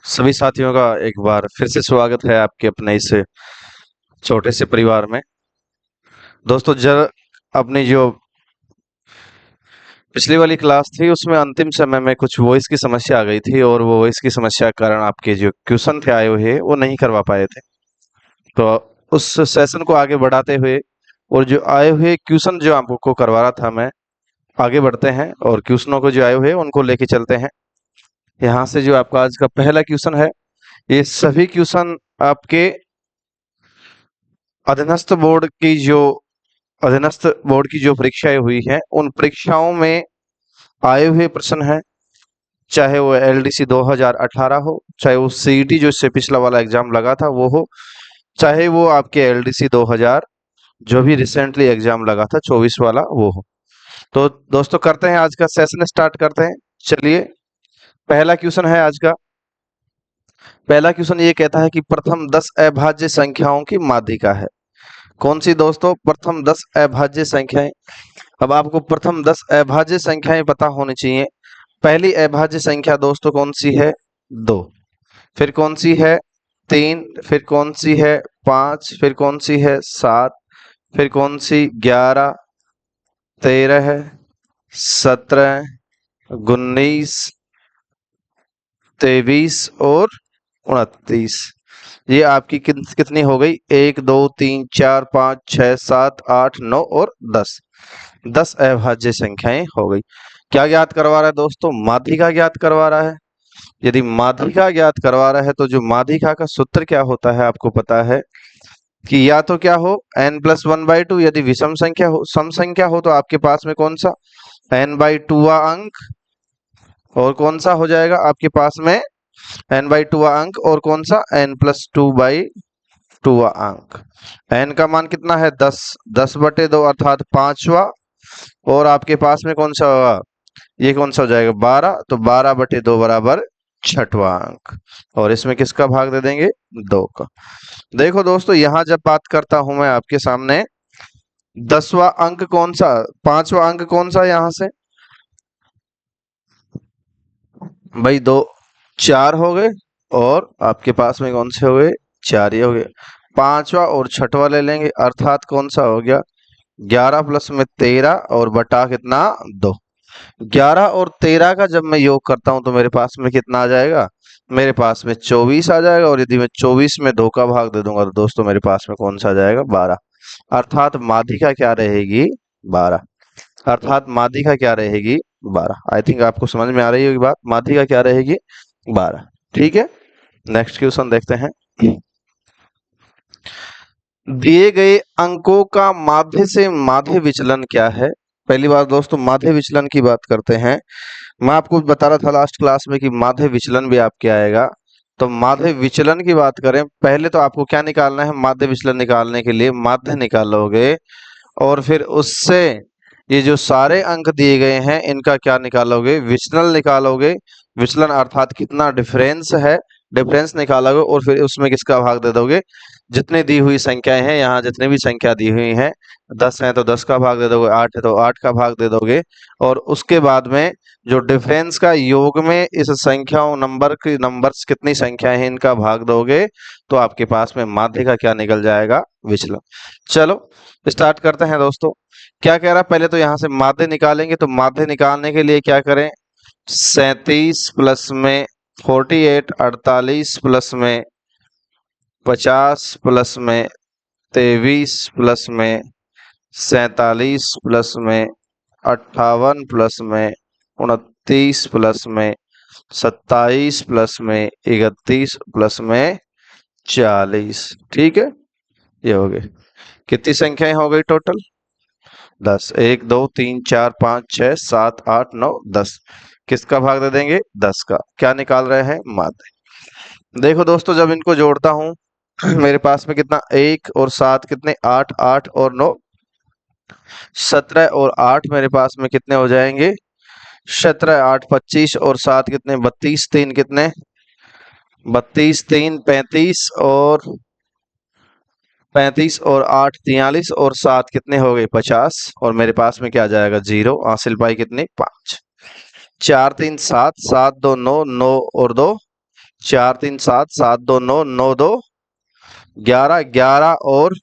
सभी साथियों का एक बार फिर से स्वागत है आपके अपने इस छोटे से परिवार में। दोस्तों जर अपनी जो पिछली वाली क्लास थी उसमें अंतिम समय में कुछ वॉइस की समस्या आ गई थी और वो वॉइस की समस्या के कारण आपके जो क्वेश्चन थे आए हुए वो नहीं करवा पाए थे। तो उस सेशन को आगे बढ़ाते हुए और जो आए हुए क्वेश्चन जो आपको करवा रहा था मैं, आगे बढ़ते हैं और क्वेश्चनों को जो आए हुए उनको लेके चलते हैं। यहाँ से जो आपका आज का पहला क्वेश्चन है, ये सभी क्वेश्चन आपके अधीनस्थ बोर्ड की जो अधीनस्थ बोर्ड की जो परीक्षाएं हुई हैं उन परीक्षाओं में आए हुए प्रश्न हैं। चाहे वो एलडीसी 2018 हो, चाहे वो सीईटी जो इससे पिछला वाला एग्जाम लगा था वो हो, चाहे वो आपके एलडीसी 2000 जो भी रिसेंटली एग्जाम लगा था 24 वाला वो हो। तो दोस्तों करते हैं आज का सेशन, स्टार्ट करते हैं। चलिए, पहला क्वेश्चन है आज का। पहला क्वेश्चन ये कहता है कि प्रथम 10 अभाज्य संख्याओं की माध्यिका है। कौन सी दोस्तों? प्रथम 10 अभाज्य संख्याएं। अब आपको प्रथम 10 अभाज्य संख्याएं पता होनी चाहिए। पहली अभाज्य संख्या दोस्तों कौन सी है? 2। फिर कौन सी है? 3। फिर कौन सी है? 5। फिर कौन सी है? 7। फिर कौन सी? 11, 13, 17, 19, 23 और 29। ये आपकी कितनी हो गई? 1, 2, 3, 4, 5, 6, 7, 8, 9 और 10। 10 अभाज्य संख्याएं हो गई। क्या ज्ञात करवा रहा है दोस्तों? माध्यिका ज्ञात करवा रहा है। यदि माध्यिका ज्ञात करवा रहा है तो जो माध्यिका का सूत्र क्या होता है आपको पता है कि या तो क्या हो n+1/2, यदि विषम संख्या हो, सम संख्या हो तो आपके पास में कौन सा n/2 अंक, और कौन सा हो जाएगा आपके पास में n/2 अंक, और कौन सा n+2/2 अंक। n का मान कितना है? 10। 10/2 अर्थात पांचवा, और आपके पास में कौन सा होगा? ये कौन सा हो जाएगा? 12। तो 12/2 बराबर छठवां अंक, और इसमें किसका भाग दे देंगे? 2 का। देखो दोस्तों, यहां जब बात करता हूं मैं आपके सामने, 10वां अंक कौन सा, 5वां अंक कौन सा यहां से? भाई दो, 4 हो गए, और आपके पास में कौन से हो गए? 4 ही हो गए। पांचवा और छठवा ले लेंगे, अर्थात कौन सा हो गया? 11 प्लस में 13 और बटा कितना? 2। 11 और 13 का जब मैं योग करता हूं तो मेरे पास में कितना आ जाएगा? मेरे पास में 24 आ जाएगा, और यदि मैं 24 में 2 का भाग दे दूंगा तो दोस्तों मेरे पास में कौन सा आ जाएगा? 12। अर्थात माध्यिका क्या रहेगी? 12। अर्थात माध्यिका क्या रहेगी? 12। आई थिंक आपको समझ में आ रही होगी बात। माध्यिका क्या रहेगी? 12। ठीक है, नेक्स्ट क्वेश्चन देखते हैं। दिए गए अंकों का माध्य से माध्य विचलन क्या है? पहली बार दोस्तों माध्य विचलन की बात करते हैं। मैं आपको बता रहा था लास्ट क्लास में कि माध्य विचलन भी आपके आएगा। तो माध्य विचलन की बात करें, पहले तो आपको क्या निकालना है? माध्य विचलन निकालने के लिए माध्य निकालोगे, और फिर उससे ये जो सारे अंक दिए गए हैं इनका क्या निकालोगे? विचलन निकालोगे। विचलन अर्थात कितना डिफरेंस है, डिफरेंस निकालोगे, और फिर उसमें किसका भाग दे दोगे? जितनी दी हुई संख्याएं हैं, यहाँ जितनी भी संख्या दी हुई हैं, 10 है तो 10 का भाग दे दोगे, 8 है तो 8 का भाग दे दोगे, और उसके बाद में जो डिफरेंस का योग में इस संख्याओं नंबर्स कितनी संख्याएं हैं इनका भाग दोगे, तो आपके पास में माध्य का क्या निकल जाएगा? विचलन। चलो स्टार्ट करते हैं दोस्तों। क्या कह रहा है? पहले तो यहाँ से माध्य निकालेंगे, तो माध्य निकालने के लिए क्या करें? 37 प्लस में 48, 48 प्लस में 50 प्लस में 23 प्लस में 47 प्लस में 58 प्लस में 29 प्लस में 27 प्लस में 31 प्लस में 40। ठीक है, ये हो गए। कितनी संख्याएं हो गई टोटल? 10। 1, 2, 3, 4, 5, 6, 7, 8, 9, 10। किसका भाग दे देंगे? 10 का। क्या निकाल रहे हैं? माध्य। देखो दोस्तों, जब इनको जोड़ता हूं मेरे पास में कितना? 1 और 7 कितने? 8। 8 और 9 17, और 8 मेरे पास में कितने हो जाएंगे? 17, 8 25, और 7 कितने? 32। 3 कितने? 32, 3 35, और 35 और 8 43, और 7 कितने हो गए? 50, और मेरे पास में क्या आ जाएगा? 0। हासिल पाई कितनी? 5। 4 3 7, 7 2 9, 9 और 2 4 3 7, 7 2 9, 9 2 11, 11 और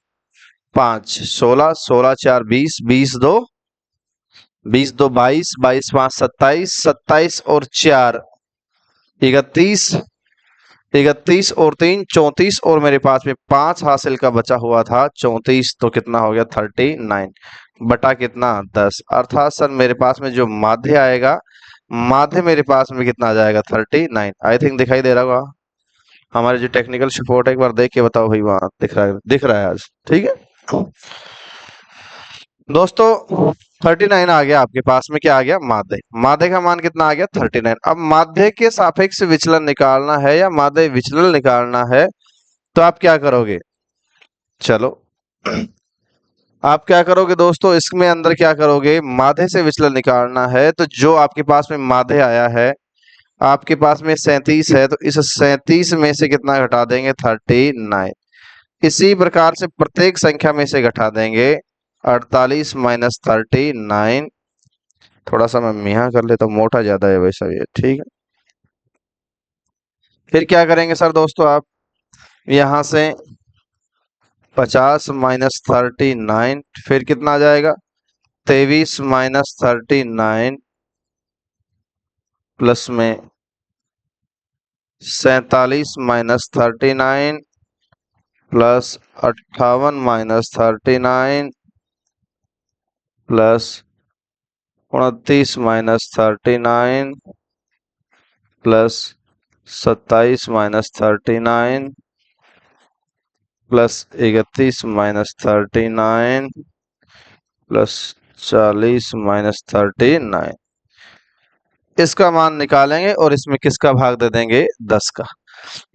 5 16, 16 4 20, 20 2 20 2 22, 22 5 27, 27 और 4 31, 31 और 3 34 और मेरे पास में 5 हासिल का बचा हुआ था 34, तो कितना हो गया 39 बटा कितना 10। अर्थात सर मेरे पास में जो माध्य आएगा, माध्य मेरे पास में कितना आ जाएगा 39। आई थिंक दिखाई दे रहा होगा। हमारे जो टेक्निकल सपोर्ट है एक बार देख के बताओ भाई, वहां दिख रहा है आज, ठीक है दोस्तों। 39 आ गया आपके पास में, क्या आ गया माध्य। माध्य का मान कितना आ गया 39। अब माध्य के सापेक्ष विचलन निकालना है या माध्य विचलन निकालना है, तो आप क्या करोगे, चलो आप क्या करोगे दोस्तों, इसमें अंदर क्या करोगे, माध्य से विचलन निकालना है तो जो आपके पास में माध्य आया है, आपके पास में 37 है, तो इस 37 में से कितना घटा देंगे 39। इसी प्रकार से प्रत्येक संख्या में से घटा देंगे 48 माइनस 39। थोड़ा सा मैं मिया कर लेता हूँ, मोटा ज्यादा है वैसा ये, ठीक है। फिर क्या करेंगे सर दोस्तों, आप यहां से 50 माइनस 39, फिर कितना आ जाएगा 23 माइनस 39 प्लस में 47 minus 39 plus 58 minus 39 plus 29 minus 39 plus 27 minus 39 plus 31 minus 39 plus 40 minus 39। इसका मान निकालेंगे और इसमें किसका भाग दे देंगे 10 का।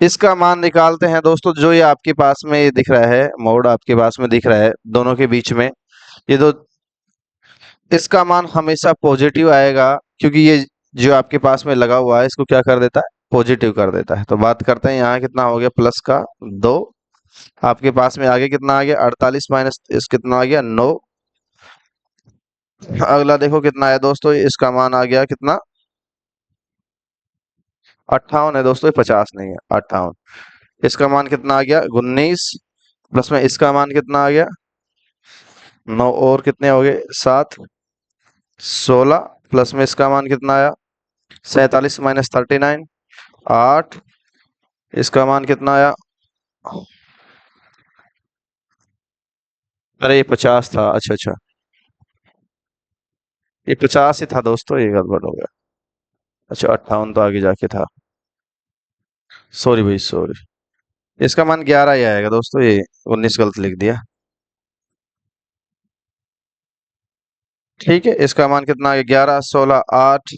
इसका मान निकालते हैं दोस्तों, जो ये आपके पास में ये दिख रहा है मोड, आपके पास में दिख रहा है दोनों के बीच में ये दो, इसका मान हमेशा पॉजिटिव आएगा, क्योंकि ये जो आपके पास में लगा हुआ है इसको क्या कर देता है पॉजिटिव कर देता है। तो बात करते हैं यहाँ कितना हो गया प्लस का 2, आपके पास में आगे कितना आ गया 48 माइनस इस कितना आ गया 9। अगला देखो कितना है दोस्तों, इसका मान आ गया कितना 58 है दोस्तों, 50 नहीं है 58। इसका मान कितना आ गया 19 प्लस में इसका मान कितना आ गया 9 और कितने हो गए 7, 16 प्लस में इसका मान कितना आया 47 माइनस 39 8, इसका मान कितना आया, अरे ये 50 था, अच्छा अच्छा ये 50 ही था दोस्तों, ये गड़बड़ हो गया। अच्छा 58 तो आगे जाके था, सॉरी भाई सॉरी। इसका मान 11 ही आएगा दोस्तों, ये 19 गलत लिख दिया, ठीक है। इसका मान कितना आ गया 11 16 8,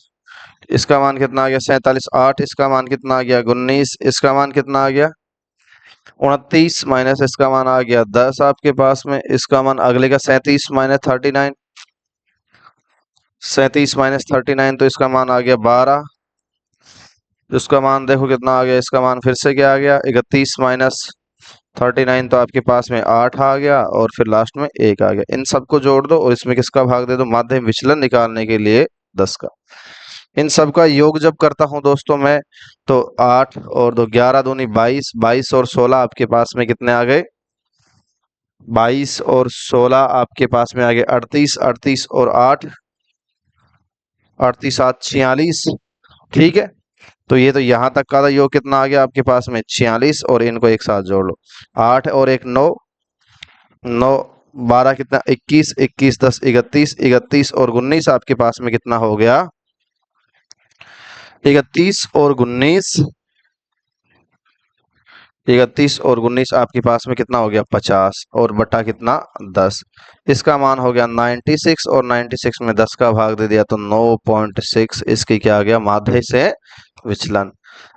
इसका मान कितना आ गया 47 8, इसका मान कितना आ गया 19, इसका मान कितना आ गया 29 माइनस इसका मान आ गया 10 आपके पास में, इसका मान अगले का 37 माइनस 39, 37 माइनस 39 तो इसका मान आ गया 12, इसका मान देखो कितना आ गया, इसका मान फिर से क्या आ गया 31 माइनस 39 तो आपके पास में 8 आ गया और फिर लास्ट में 1 आ गया। इन सबको जोड़ दो और इसमें किसका भाग दे दो, माध्यम विचलन निकालने के लिए 10 का। इन सब का योग जब करता हूं दोस्तों मैं, तो 8 और 2 11 दूनी 22, 22 और 16 आपके पास में कितने आ गए 22 और 16 आपके पास में आ गए 38, 38 और 8 38 7 46, ठीक है। तो ये तो यहां तक का योग कितना आ गया आपके पास में 46, और इनको एक साथ जोड़ लो 8 और 1 9, 9 12 कितना 21, 21 10 31, 31 और 19 आपके पास में कितना हो गया 31 और 19, 31 और 19 आपके पास में कितना हो गया 50 और बटा कितना 10। इसका मान हो गया 96 और 96 में 10 का भाग दे दिया तो 9.6 इसकी क्या आ गया माध्य से विचलन।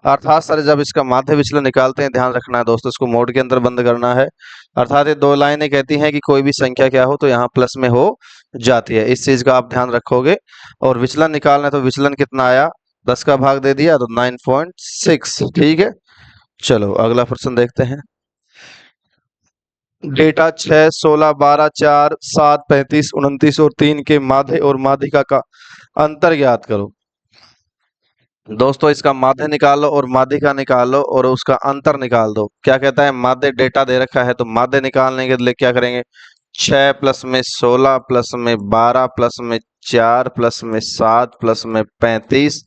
अर्थात सर जब इसका माध्य विचलन निकालते हैं ध्यान रखना है दोस्तों, इसको मोड के अंदर बंद करना है। अर्थात ये दो लाइनें कहती हैं कि कोई भी संख्या क्या हो तो यहाँ प्लस में हो जाती है, इस चीज का आप ध्यान रखोगे। और विचलन निकालना है तो विचलन कितना आया 10 का भाग दे दिया तो 9.6, ठीक है। चलो अगला प्रश्न देखते हैं। डेटा 6 16 12 4 7 35 29 और 3 के माध्य और माध्यिका का अंतर ज्ञात करो। दोस्तों इसका माध्य निकाल लो और माध्यिका निकाल लो और उसका अंतर निकाल दो। क्या कहता है, माध्य डेटा दे रखा है तो माध्य निकालने के लिए क्या करेंगे, 6 प्लस में 16 प्लस में 12 प्लस में 4 प्लस में 7 प्लस में 35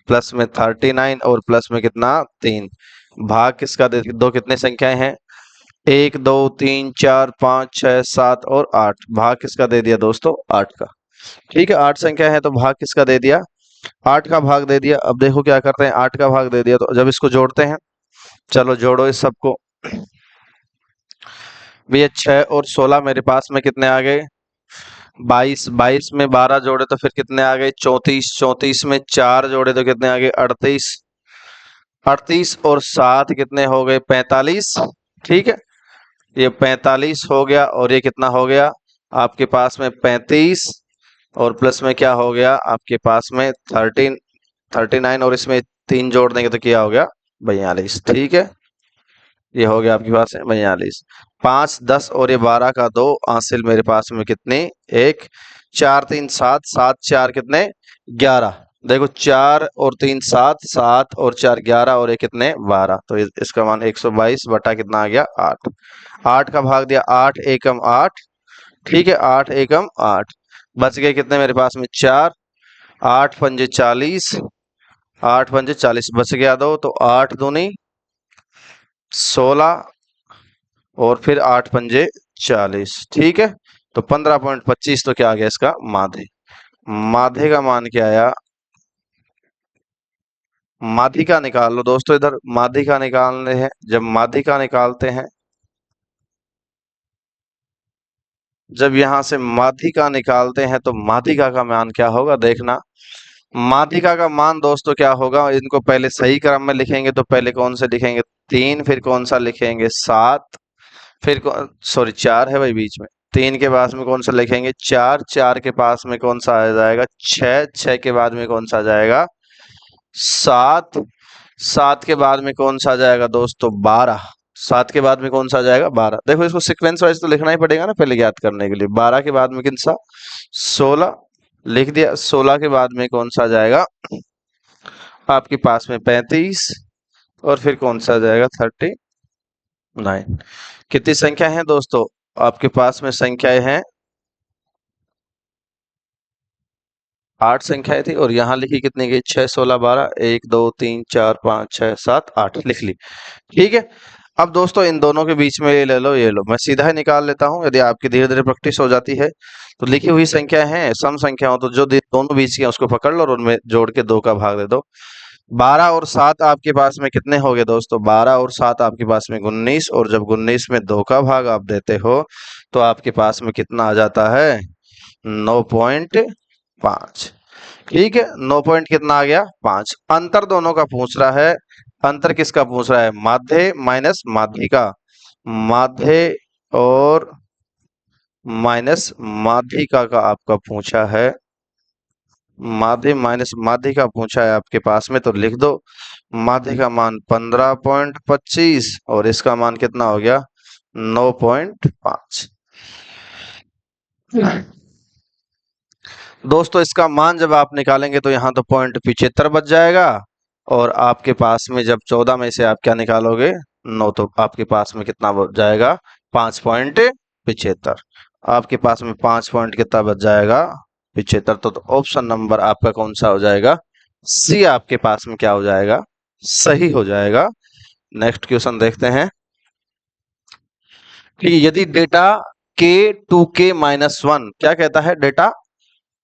प्लस में 39 और प्लस में कितना 3। भाग किसका दे दो, कितने संख्याएं हैं, 1 2 3 4 5 6 7 और 8। भाग किसका दे दिया दोस्तों, 8 का। ठीक है, 8 संख्या है तो भाग किसका दे दिया, 8 का भाग दे दिया। अब देखो क्या करते हैं, 8 का भाग दे दिया तो जब इसको जोड़ते हैं, चलो जोड़ो इस सबको। भैया 6 और 16 मेरे पास में कितने आ गए, 22। 22 में 12 जोड़े तो फिर कितने आ गए, 34। 34 में 4 जोड़े तो कितने आ गए, 38। 38 और 7 कितने हो गए, 45। ठीक है, ये 45 हो गया और ये कितना हो गया आपके पास में 35 और प्लस में क्या हो गया आपके पास में 39 और इसमें 3 जोड़ देंगे तो क्या हो गया, 42। ठीक है, ये हो गया आपके पास है 42। 5 10 और ये 12 का 2 हासिल मेरे पास में कितने, 1। 4 3 7, 7 4 कितने, 11। देखो 4 और 3 7, 7 और 4 11 और ये कितने 12, तो इसका मान 122 बटा कितना आ गया 8। 8 का भाग दिया, 8 एकम 8। ठीक है, 8 एकम 8। बच गए कितने मेरे पास में 4। 8 पंजे 40, 8 पंजे 40 बच गया 2 तो 8 दूनी 16 और फिर 8 पंजे 40। ठीक है, तो 15.25 तो क्या आ गया इसका माध्य। माध्य का मान क्या आया, माध्यिका निकाल लो दोस्तों। इधर माध्यिका निकालने हैं, जब माध्यिका निकालते हैं, जब यहां से माध्यिका निकालते हैं तो माध्यिका का मान क्या होगा देखना। माध्यिका का मान दोस्तों क्या होगा, इनको पहले सही क्रम में लिखेंगे तो पहले कौन से लिखेंगे, 3, फिर कौन सा लिखेंगे 7, फिर सॉरी 4 है भाई बीच में, 3 के पास में कौन सा लिखेंगे 4, 4 के पास में कौन सा आ जाएगा 6, 6 के बाद में कौन सा आ जाएगा 7, 7 के बाद में कौन सा आ जाएगा दोस्तों 12, 7 के बाद में कौन सा आ जाएगा 12। देखो इसको सीक्वेंस वाइज तो लिखना ही पड़ेगा ना पहले याद करने के लिए। 12 के बाद में किन सा 16 लिख दिया, 16 के बाद में कौन सा आ जाएगा आपके पास में 35 और फिर कौन सा आ जाएगा 39। कितनी संख्या है दोस्तों आपके पास में, संख्याएं हैं 8 संख्याएं थी और यहाँ लिखी कितनी गई 6 16 12, 1 2 3 4 5 6 7 8 लिख ली। ठीक है, अब दोस्तों इन दोनों के बीच में ये ले लो, ये लो, मैं सीधा ही निकाल लेता हूँ। यदि आपकी धीरे धीरे प्रैक्टिस हो जाती है तो लिखी हुई संख्या है सम संख्या हो तो जो दोनों बीच की है उसको पकड़ लो और उनमें जोड़ के 2 का भाग दे दो। 12 और 7 आपके पास में कितने हो गए दोस्तों, 12 और 7 आपके पास में 19 और जब 19 में 2 का भाग आप देते हो तो आपके पास में कितना आ जाता है 9.5। ठीक है, 9 पॉइंट कितना आ गया 5। अंतर दोनों का पूछ रहा है, अंतर किसका पूछ रहा है, माध्य माइनस माध्यिका, माध्य और माइनस माध्यिका का आपका पूछा है, माध्य माइनस माध्यिका पूछा है आपके पास में तो लिख दो। माध्य का मान 15.25 और इसका मान कितना हो गया 9.5। दोस्तों इसका मान जब आप निकालेंगे तो यहाँ तो 0.75 बच जाएगा और आपके पास में जब 14 में से आप क्या निकालोगे 9 तो आपके पास में कितना बच जाएगा 5.75। आपके पास में 5 पॉइंट कितना बच जाएगा 75। तो ऑप्शन नंबर आपका कौन सा हो जाएगा, सी आपके पास में क्या हो जाएगा, सही हो जाएगा। नेक्स्ट क्वेश्चन देखते हैं कि यदि डेटा के 2k माइनस 1, क्या कहता है डेटा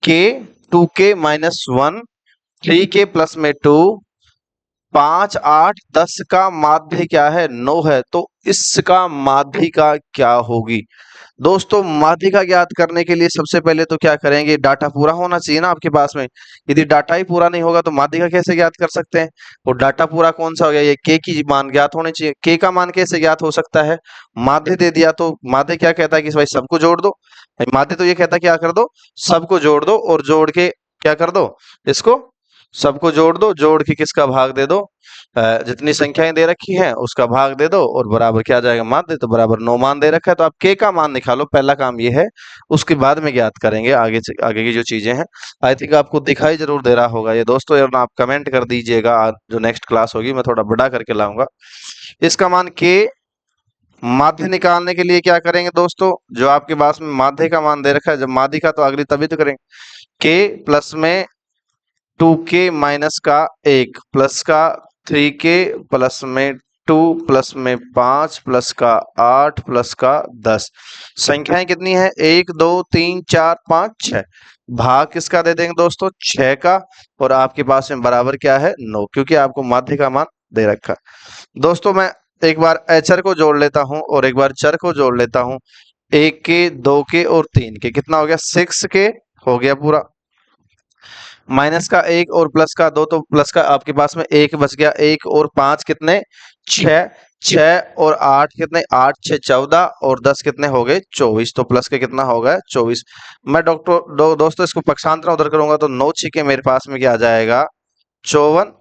के 2k माइनस 1, 3k प्लस में 2, 5 8 10 का माध्य क्या है 9 है, तो इसका माध्यिका क्या होगी। दोस्तों माध्यिका ज्ञात करने के लिए सबसे पहले तो क्या करेंगे, डाटा पूरा होना चाहिए ना आपके पास में। यदि डाटा ही पूरा नहीं होगा तो माध्यिका कैसे ज्ञात कर सकते हैं। वो डाटा पूरा कौन सा हो गया, ये के की मान ज्ञात होनी चाहिए। के का मान कैसे ज्ञात हो सकता है, माध्य दे दिया तो माध्य क्या कहता है कि भाई सबको जोड़ दो। माध्य तो ये कहता है क्या कर दो, सबको जोड़ दो और जोड़ के क्या कर दो, इसको सबको जोड़ दो, जोड़ के किसका भाग दे दो जितनी संख्याएं दे रखी हैं उसका भाग दे दो और बराबर क्या आ जाएगा, माध्य, तो बराबर 9 मान दे रखा है, तो आप के का मान निकालो, पहला काम ये है। उसके बाद में ज्ञात करेंगे आगे आगे की जो चीजें हैं। आई थिंक आपको दिखाई जरूर दे रहा होगा ये दोस्तों, और आप कमेंट कर दीजिएगा। आज जो नेक्स्ट क्लास होगी मैं थोड़ा बड़ा करके लाऊंगा। इसका मान के, माध्य निकालने के लिए क्या करेंगे दोस्तों, जो आपके पास में माध्य का मान दे रखा है, जब माध्य का तो अगली तभी तो करेंगे। के प्लस में 2k माइनस का 1 प्लस का 3k प्लस में 2 प्लस में 5 प्लस का 8 प्लस का 10। संख्याएं कितनी है, 1 2 3 4 5 6। भाग किसका दे देंगे दोस्तों, 6 का। और आपके पास में बराबर क्या है, 9, क्योंकि आपको माध्य का मान दे रखा है। दोस्तों मैं एक बार अचर को जोड़ लेता हूं और एक बार चर को जोड़ लेता हूं। 1 के, 2 के और 3 के, कितना हो गया, 6 के हो गया पूरा। माइनस का 1 और प्लस का 2, तो प्लस का आपके पास में 1 बच गया। 1 और 5 कितने, 6। 6 और 8 कितने, 8 6 14 और 10 कितने हो गए, 24। तो प्लस के कितना हो गया, 24। मैं दोस्तों इसको पक्षांतर उधर करूंगा तो 9 छिके मेरे पास में क्या आ जाएगा, 54।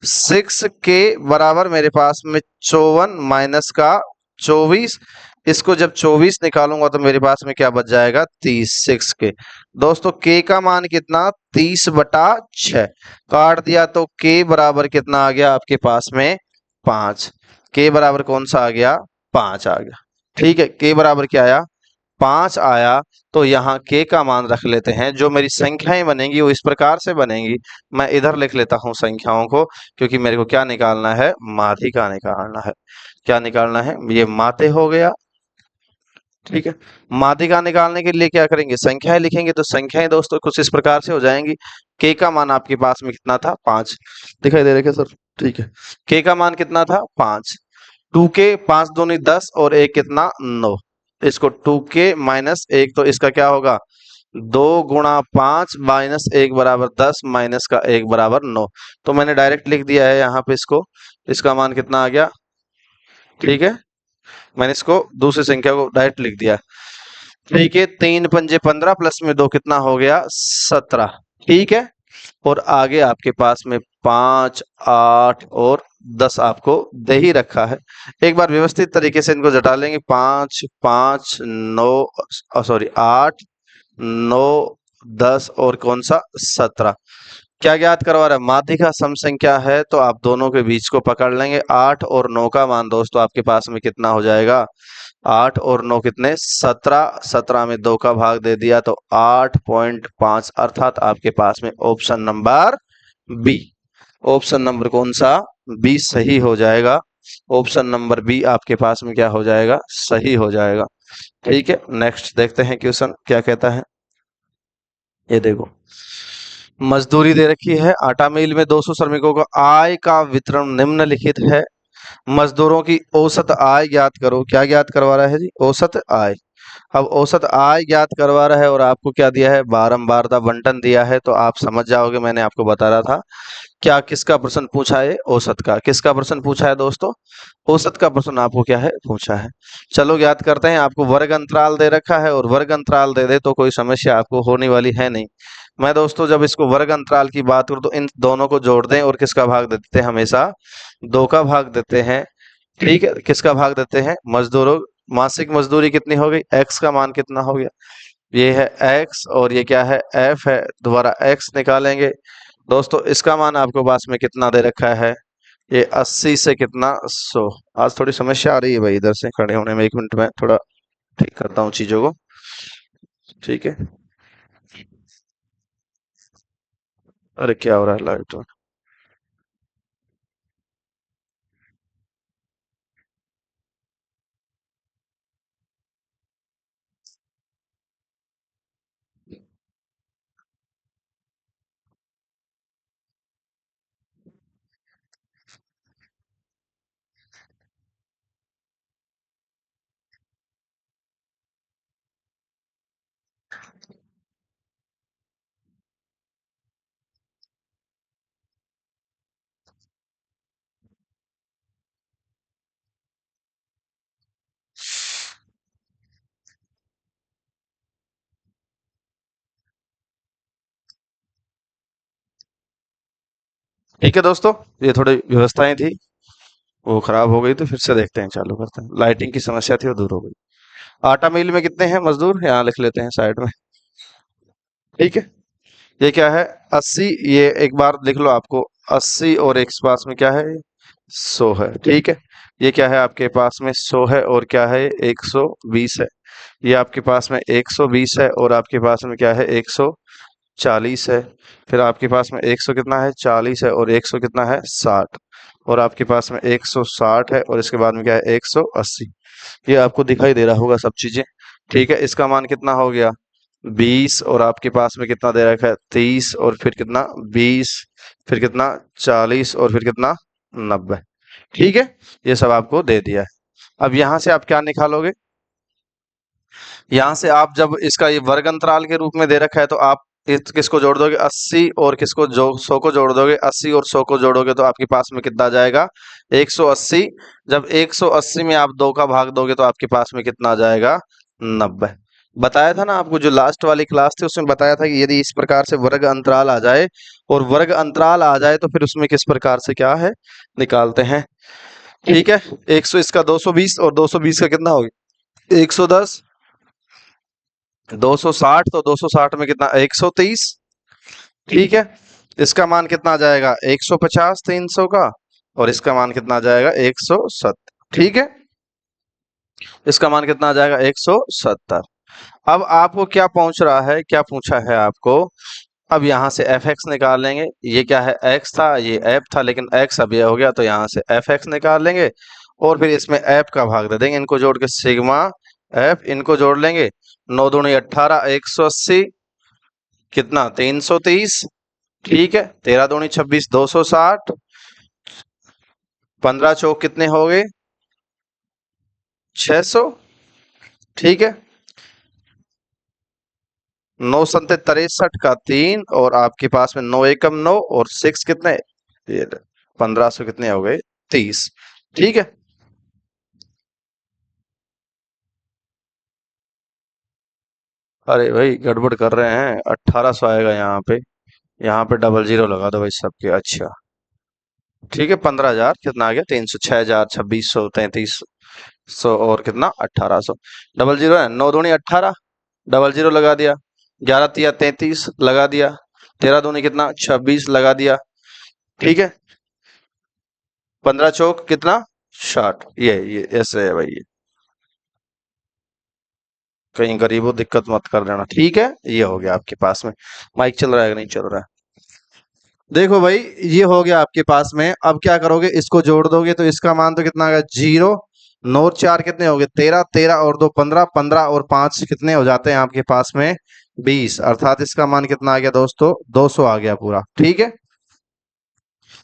6 के बराबर मेरे पास में 54 माइनस का 24। इसको जब 24 निकालूंगा तो मेरे पास में क्या बच जाएगा, 30। 6 के दोस्तों, के का मान कितना, 30/6। काट दिया तो के बराबर कितना आ गया आपके पास में, 5। के बराबर कौन सा आ गया, 5 आ गया। ठीक है, के बराबर क्या आया, 5 आया। तो यहाँ के का मान रख लेते हैं। जो मेरी संख्याएं बनेंगी वो इस प्रकार से बनेंगी। मैं इधर लिख लेता हूँ संख्याओं को, क्योंकि मेरे को क्या निकालना है, माध्य का निकालना है। क्या निकालना है, ये माध्य हो गया। ठीक है, माध्यिका निकालने के लिए क्या करेंगे, संख्याएं लिखेंगे। तो संख्याएं दोस्तों कुछ इस प्रकार से हो जाएंगी। के का मान आपके पास में कितना था, 5। दिखाई दे रहा है क्या सर, ठीक है। के का मान कितना था, 5। 2k, 5 दूनी 10 और 1 कितना, 9। इसको 2k माइनस 1, तो इसका क्या होगा, 2 × 5 माइनस 1 बराबर 10 माइनस का 1 बराबर 9। तो मैंने डायरेक्ट लिख दिया है यहाँ पे इसको। इसका मान कितना आ गया, ठीक है। मैंने इसको दूसरी संख्या को डायरेक्ट लिख दिया। ठीक है, 3 पंजे 15 प्लस में 2 कितना हो गया, 17। ठीक है, और आगे आपके पास में 5 8 और 10 आपको दे ही रखा है। एक बार व्यवस्थित तरीके से इनको जटा लेंगे। 5 5 9, सॉरी 8 9 10 और कौन सा, 17। क्या ज्ञात करवा रहा है, माध्यिका सम संख्या है, तो आप दोनों के बीच को पकड़ लेंगे। 8 और 9 का मान दोस्तों आपके पास में कितना हो जाएगा, 8 और 9 कितने, 17। 17 में 2 का भाग दे दिया तो 8.5, अर्थात आपके पास में option number B, option number कौन सा, बी सही हो जाएगा। ऑप्शन नंबर बी आपके पास में क्या हो जाएगा, सही हो जाएगा। ठीक है, नेक्स्ट देखते हैं क्वेश्चन क्या कहता है। ये देखो, मजदूरी दे रखी है। आटा मिल में 200 श्रमिकों को आय का वितरण निम्नलिखित है। मजदूरों की औसत आय ज्ञात करो। क्या ज्ञात करवा रहा है जी, औसत आय। अब औसत आय ज्ञात करवा रहा है और आपको क्या दिया है, बारंबार दा बंटन दिया है, तो आप समझ जाओगे। मैंने आपको बता रहा था। क्या किसका प्रश्न पूछा है, औसत का। किसका प्रश्न पूछा है दोस्तों, औसत का प्रश्न आपको क्या है, पूछा है। चलो ज्ञात करते हैं। आपको वर्ग अंतराल दे रखा है और वर्ग अंतराल दे दे तो कोई समस्या आपको होने वाली है नहीं। मैं दोस्तों जब इसको वर्ग अंतराल की बात करूं तो इन दोनों को जोड़ दें और किसका भाग देते हैं, हमेशा 2 का भाग देते हैं। ठीक है, किसका भाग देते हैं, मजदूरों। मासिक मजदूरी कितनी हो गई, एक्स का मान कितना हो गया, ये है एक्स और ये क्या है, एफ है। दोबारा एक्स निकालेंगे दोस्तों। इसका मान आपको पास में कितना दे रखा है, ये 80 से कितना, 100। आज थोड़ी समस्या आ रही है भाई, इधर से खड़े होने में। 1 मिनट में थोड़ा ठीक करता हूँ चीजों को। ठीक है, अरे क्या हो रहा है लाइट में। ठीक है दोस्तों, ये थोड़ी व्यवस्थाएं थी, वो खराब हो गई तो फिर से देखते हैं, चालू करते हैं। लाइटिंग की समस्या थी, वो दूर हो गई। आटा मिल में कितने हैं मजदूर, यहाँ लिख लेते हैं साइड में। ठीक है, ये क्या है, 80, ये एक बार लिख लो आपको, 80 और एक पास में क्या है, 100 है। ठीक है, ये क्या है आपके पास में 100 है, और क्या है 120 है। ये आपके पास में 120 है, और आपके पास में क्या है 140 है। फिर आपके पास में 100 कितना है 40 है, और 100 कितना है 60, और आपके पास में 160 है, और इसके बाद में क्या है 180। ये आपको दिखाई दे रहा होगा सब चीजें। ठीक है, इसका मान कितना हो गया 20, और आपके पास में कितना दे रखा है 30, और फिर कितना 20, फिर कितना 40, और फिर कितना 90। ठीक है, ये सब आपको दे दिया है। अब यहां से आप क्या निकालोगे, यहाँ से आप जब इसका ये वर्ग अंतराल के रूप में दे रखा है तो आप किसको जोड़ दोगे 80, और किसको जो 100 को जोड़ दोगे, 80 और 100 को जोड़ोगे तो आपके पास में कितना आ जाएगा 180। जब 180 में आप 2 का भाग दोगे तो आपके पास में कितना आ जाएगा 90। बताया था ना आपको, जो लास्ट वाली क्लास थी उसमें बताया था कि यदि इस प्रकार से वर्ग अंतराल आ जाए, और वर्ग अंतराल आ जाए तो फिर उसमें किस प्रकार से क्या है निकालते हैं। ठीक है, 100 इसका 220, और 220 का कितना हो गया 110, 260, तो 260 में कितना 130। ठीक है, इसका मान कितना आ जाएगा 150 300 का, और इसका मान कितना आ जाएगा 170। ठीक है, इसका मान कितना आ जाएगा 170। अब आपको क्या पहुंच रहा है, क्या पूछा है आपको, अब यहाँ से एफ एक्स निकाल लेंगे। ये क्या है एक्स था, ये एफ था, लेकिन एक्स अब ये हो गया, तो यहाँ से एफ एक्स निकाल लेंगे, और फिर इसमें एफ का भाग दे देंगे, इनको जोड़ के सिग्मा एफ, इनको जोड़ लेंगे। 9 दूनी 18, 180, कितना 330। ठीक है, 13 दूनी 26, 260, 15 चौक कितने हो गए 600। ठीक है, 9 सत्ते 63 का 3, और आपके पास में 9 एकम 9, और 6 कितने, ये 1500 कितने हो गए 30। ठीक है, अरे भाई गड़बड़ कर रहे हैं, 1800 आएगा यहाँ पे, यहाँ पे डबल जीरो लगा दो भाई सबके। अच्छा, ठीक है, 15,000 कितना आ गया 300, 6,000, 2600, 3300, और कितना 1800। डबल जीरो है, 9 दूनी 18, डबल जीरो लगा दिया, 11 तिया 33 लगा दिया, 13 दूनी कितना 26 लगा दिया। ठीक है, 15 चौक कितना 60। ये ऐसे है भाई, ये कहीं गरीबों दिक्कत मत कर देना। ठीक है, ये हो गया आपके पास में। माइक चल रहा है कि नहीं चल रहा है, देखो भाई, ये हो गया आपके पास में। अब क्या करोगे, इसको जोड़ दोगे तो इसका मान तो कितना आ गया 0, 9 और 4 कितने हो गए 13, 13 और 2 15, 15 और 5 कितने हो जाते हैं आपके पास में 20, अर्थात इसका मान कितना आ गया दोस्तों 200 आ गया पूरा। ठीक है,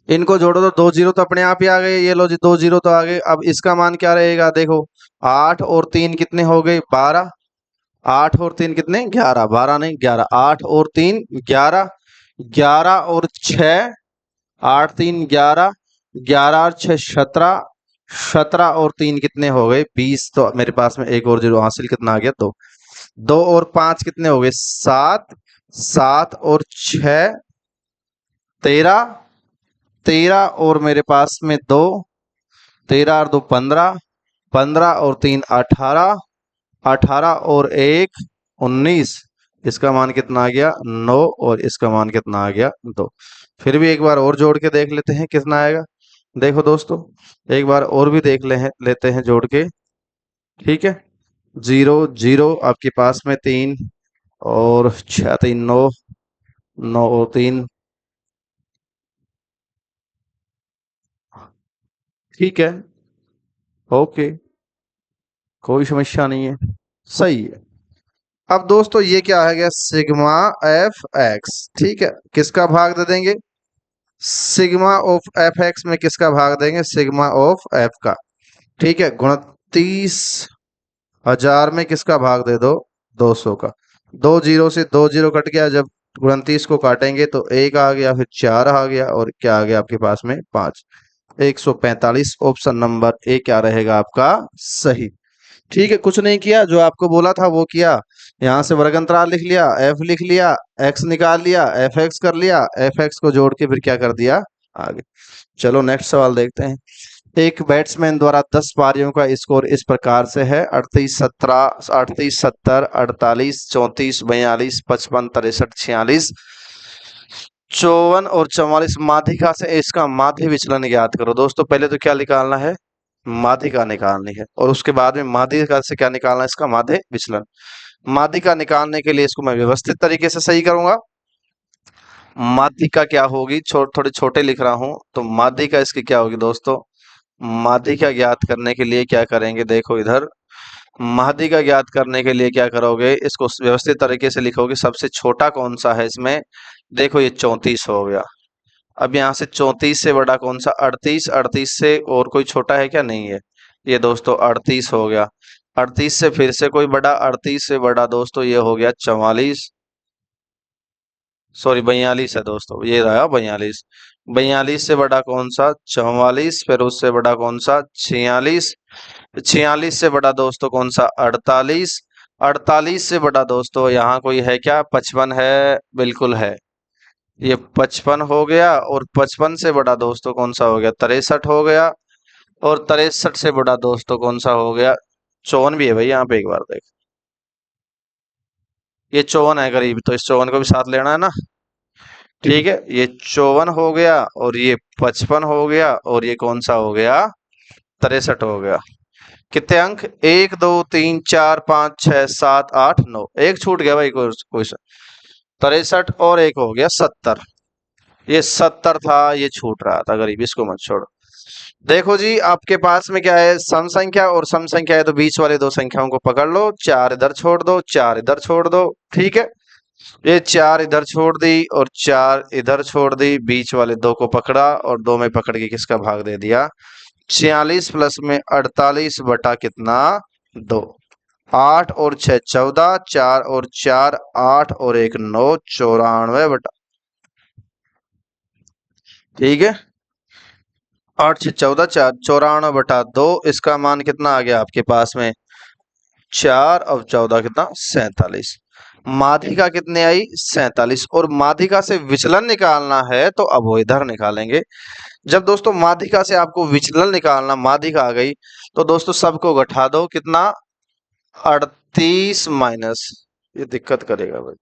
इनको जोड़ो तो 2 जीरो तो अपने आप ही आ गए, ये लो जी 2 जीरो तो आ गए। अब इसका मान क्या रहेगा, देखो 8 और 3 कितने हो गए 12, 8 और 3 कितने 11, 12 नहीं 11, 8 और 3 11, 11 और 6, 8 3 11, 11 और 6 17, 17 और 3 कितने हो गए 20, तो मेरे पास में एक और जीरो हासिल, कितना आ गया 2, 2 और 5 कितने हो गए 7, 7 और 6 13, 13 और मेरे पास में 2, 13 और 2 15, 15 और 3 18, 18 और 1 19, इसका मान कितना आ गया 9, और इसका मान कितना आ गया 2। फिर भी एक बार और जोड़ के देख लेते हैं कितना आएगा। देखो दोस्तों, एक बार और भी देख लेते हैं जोड़ के। ठीक है, 0 0 आपके पास में 3, और 6 3 9, 9 और 3। ठीक है, ओके, कोई समस्या नहीं है, सही है। अब दोस्तों ये क्या है गया सिग्मा एफ एक्स। ठीक है, किसका भाग दे देंगे, सिग्मा ऑफ एफ एक्स में किसका भाग देंगे, सिग्मा ऑफ एफ का। ठीक है, 29,000 में किसका भाग दे दो 200 का। 2 जीरो से 2 जीरो कट गया, जब 29 को काटेंगे तो 1 आ गया, फिर 4 आ गया, और क्या आ गया आपके पास में 5, 145। ऑप्शन नंबर ए क्या रहेगा आपका सही। ठीक है, कुछ नहीं किया, जो आपको बोला था वो किया। यहाँ से वर्ग अंतराल लिख लिया, एफ लिख लिया, एक्स निकाल लिया, एफ एक्स कर लिया, एफ एक्स को जोड़ के फिर क्या कर दिया आगे। चलो नेक्स्ट सवाल देखते हैं। एक बैट्समैन द्वारा 10 पारियों का स्कोर इस प्रकार से है: 38-17, 38-70, 48, 34-42, 55, 63, 46, 54 और 44। माध्यिका से इसका माध्य विचलन ज्ञात करो। दोस्तों पहले तो क्या निकालना है? माध्यिका निकालनी है, और उसके बाद में माध्यिका से क्या निकालना है? इसका माध्य विचलन। माध्यिका निकालने के लिए इसको मैं व्यवस्थित तरीके से सही करूंगा। माध्यिका क्या होगी, थोड़े छोटे लिख रहा हूं, तो माध्यिका इसकी क्या होगी दोस्तों? माध्यिका ज्ञात करने के लिए क्या करेंगे, देखो इधर, माध्यिका ज्ञात करने के लिए क्या करोगे, इसको व्यवस्थित तरीके से लिखोगे। सबसे छोटा कौन सा है इसमें? देखो ये 34 हो गया। अब यहाँ से 34 से बड़ा कौन सा? 38। 38 से और कोई छोटा है क्या? नहीं है। ये दोस्तों 38 हो गया। 38 से फिर से कोई बड़ा? 38 से बड़ा दोस्तों ये हो गया 44, सॉरी 42 है दोस्तों, ये रहा 42। 42 से बड़ा कौन सा? 44। फिर उससे बड़ा कौन सा? 46। 46 से बड़ा दोस्तों कौन सा? 48। 48 से बड़ा दोस्तों यहाँ कोई है क्या? 55 है, बिल्कुल है, ये 55 हो गया। और 55 से बड़ा दोस्तों कौन सा हो गया? 63 हो गया। और 63 से बड़ा दोस्तों कौन सा हो गया? 54 भी है भाई, यहाँ पे एक बार देख, ये 54 है करीब, तो इस 54 को भी साथ लेना है ना। ठीक है, ये 54 हो गया, और ये 55 हो गया, और ये कौन सा हो गया? 63 हो गया। कितने अंक? 1 2 3 4 5 6 7 8 9, एक छूट गया भाई, कोई कोई 63, और एक हो गया 70। ये 70 था, ये छूट रहा था गरीब, इसको मत छोड़ो। देखो जी, आपके पास में क्या है? सम संख्या और सम संख्या है, तो बीच वाले दो संख्याओं को पकड़ लो। 4 इधर छोड़ दो, 4 इधर छोड़ दो। ठीक है, ये 4 इधर छोड़ दी और 4 इधर छोड़ दी, बीच वाले दो को पकड़ा और दो में पकड़ के किसका भाग दे दिया? 46 प्लस में 48 बटा कितना? 2। 8 और 6 14, 4 और 4 8 और 1 9, 94 बटा, ठीक है, 8 6 14, 4 94 बटा 2। इसका मान कितना आ गया आपके पास में? 4 और 14 कितना? 47। माध्यिका कितने आई? 47। और माध्यिका से विचलन निकालना है तो अब वो इधर निकालेंगे। जब दोस्तों माध्यिका से आपको विचलन निकालना, माध्यिका आ गई, तो दोस्तों सबको घटा दो। कितना? 38 माइनस, ये दिक्कत करेगा भाई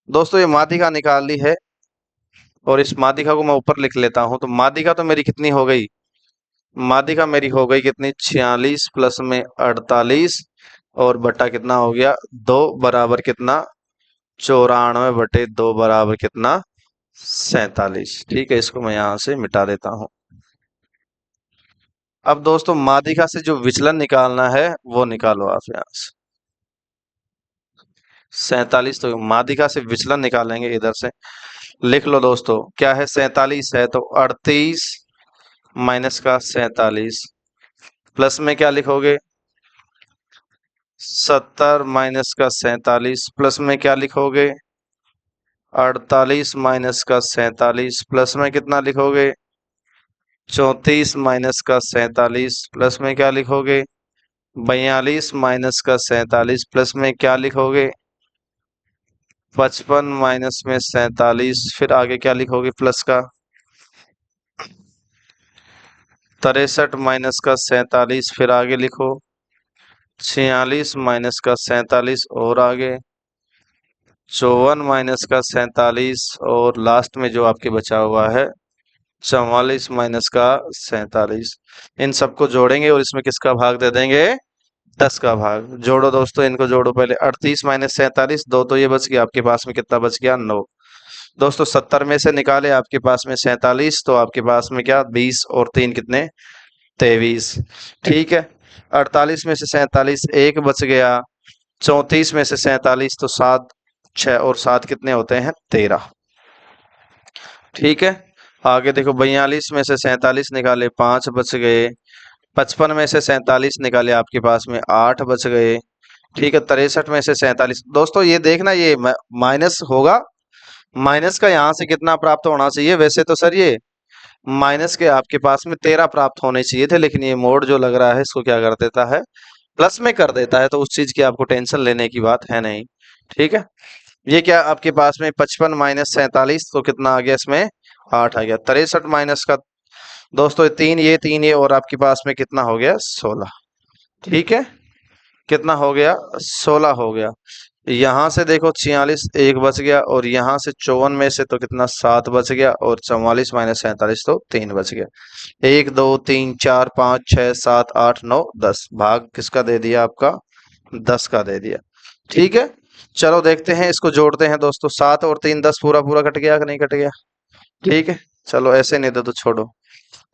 दोस्तों। ये माध्यिका निकाल ली है, और इस माध्यिका को मैं ऊपर लिख लेता हूं। तो माध्यिका तो मेरी कितनी हो गई? माध्यिका मेरी हो गई कितनी? 46 प्लस में 48 और बटा कितना हो गया? 2 बराबर कितना? 94 बटे 2 बराबर कितना? 47। ठीक है, इसको मैं यहां से मिटा देता हूं। अब दोस्तों माध्यिका से जो विचलन निकालना है वो निकालो आप यहां से। 47, तो माध्यिका से विचलन निकालेंगे, इधर से लिख लो दोस्तों। क्या है? 47 है, तो 38 माइनस का 47, प्लस में क्या लिखोगे? 70 माइनस का 47, प्लस में क्या लिखोगे? 48 माइनस का 47, प्लस में कितना लिखोगे? 34 माइनस का 47, प्लस में क्या लिखोगे? 42 माइनस का 47, प्लस में क्या लिखोगे? 55 माइनस में 47, फिर आगे क्या लिखोगे प्लस का? 63 माइनस का 47, फिर आगे लिखो 46 माइनस का 47, और आगे 54 माइनस का 47, और लास्ट में जो आपके बचा हुआ है 44 माइनस का 47। इन सबको जोड़ेंगे और इसमें किसका भाग दे देंगे? 10 का भाग। जोड़ो दोस्तों, इनको जोड़ो पहले। 38 माइनस 47, 2 तो ये बच गया, आपके पास में कितना बच गया? 9। दोस्तों 70 में से निकाले आपके पास में 47, तो आपके पास में क्या? 20 और 3 कितने? 23। ठीक है, 48 में से 47 एक बच गया, 34 में से 47 तो 7, 6 और 7 कितने होते हैं? 13। ठीक है, आगे देखो 42 में से 47 निकाले, 5 बच गए। 55 में से 47 निकाले, आपके पास में 8 बच गए। ठीक है, 63 में से 47, दोस्तों ये देखना, ये माइनस होगा, माइनस का यहाँ से कितना प्राप्त होना चाहिए? वैसे तो सर ये माइनस के आपके पास में 13 प्राप्त होने चाहिए थे, लेकिन ये मोड जो लग रहा है इसको क्या कर देता है? प्लस में कर देता है, तो उस चीज की आपको टेंशन लेने की बात है नहीं। ठीक है, ये क्या आपके पास में 55 माइनस 47, तो कितना आ गया इसमें? 8 आ गया। 63 माइनस का दोस्तों तीन ये और आपके पास में कितना हो गया 16। ठीक है, कितना हो गया 16 हो गया। यहाँ से देखो 46 एक बच गया, और यहाँ से 54 में से तो कितना 7 बच गया, और 44 माइनस 47 तो 3 बच गया। 1 2 3 4 5 6 7 8 9 10 भाग किसका दे दिया आपका 10 का दे दिया। ठीक है, चलो देखते हैं इसको जोड़ते हैं दोस्तों। 7 और 3 10 पूरा पूरा कट गया कि नहीं कट गया। ठीक है, चलो ऐसे नहीं दे तो छोड़ो,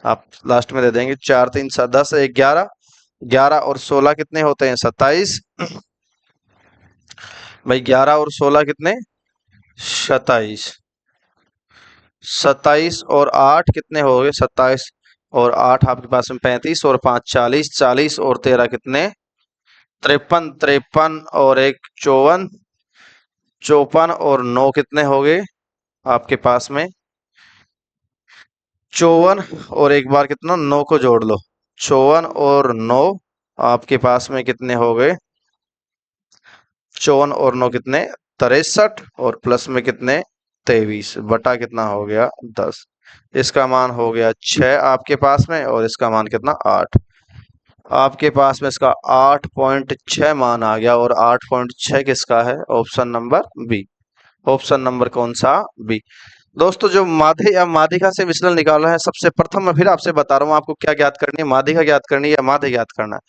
आप लास्ट में दे देंगे। 4 3 7 10 11, 11 और 16 कितने होते हैं 27। भाई 11 और 16 कितने 27। 27 और 8 कितने हो गए 27 और 8 आपके पास में 35 और 5 40, 40 और 13 कितने 53, 53 और 1 54, 54 और 9 कितने हो गए आपके पास में 54, और एक बार कितना 9 को जोड़ लो। 54 और 9 आपके पास में कितने हो गए 54 और 9 कितने 63, और प्लस में कितने 23 बटा कितना हो गया 10। इसका मान हो गया 6 आपके पास में, और इसका मान कितना 8 आपके पास में। इसका 8.6 मान आ गया, और 8.6 किसका है option number B. Option number कौन सा बी। दोस्तों जो माध्य या माध्यिका से विचलन निकालना है, सबसे प्रथम मैं फिर आपसे बता रहा हूँ आपको क्या ज्ञात करनी है, माध्यिका ज्ञात करनी है या माध्य ज्ञात करना है।